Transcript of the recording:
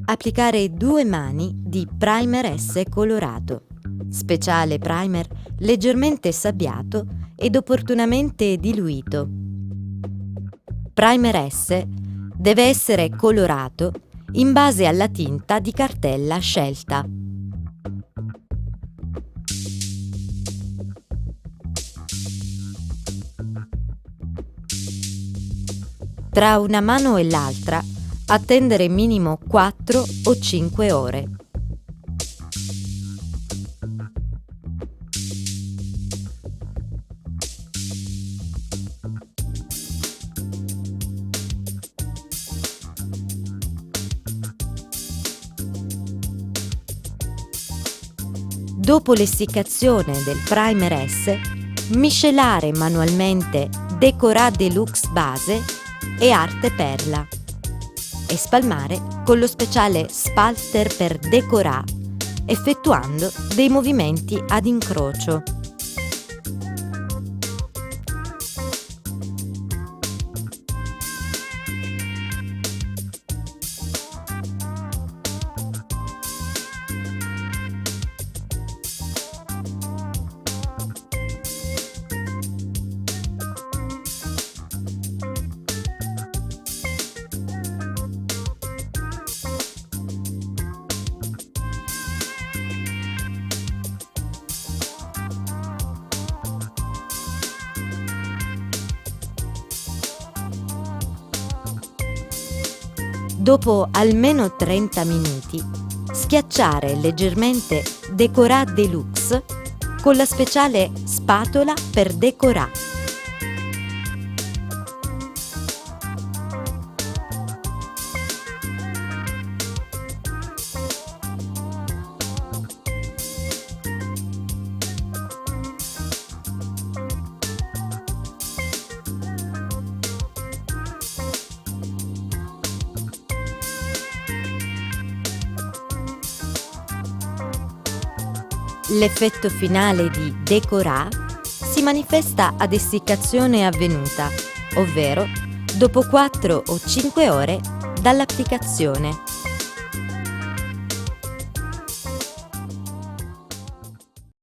Applicare 2 mani di Primer S colorato, speciale primer leggermente sabbiato ed opportunamente diluito. Primer S deve essere colorato in base alla tinta di cartella scelta. Tra una mano e l'altra, attendere minimo 4 o 5 ore. Dopo l'essiccazione del Primer S, miscelare manualmente Décorat Deluxe Base e Arte Perla e spalmare con lo speciale Spalter per Décorat, effettuando dei movimenti ad incrocio. Dopo almeno 30 minuti, schiacciare leggermente Décorat Deluxe con la speciale spatola per Décorat. L'effetto finale di Décorat si manifesta ad essiccazione avvenuta, ovvero dopo 4 o 5 ore dall'applicazione.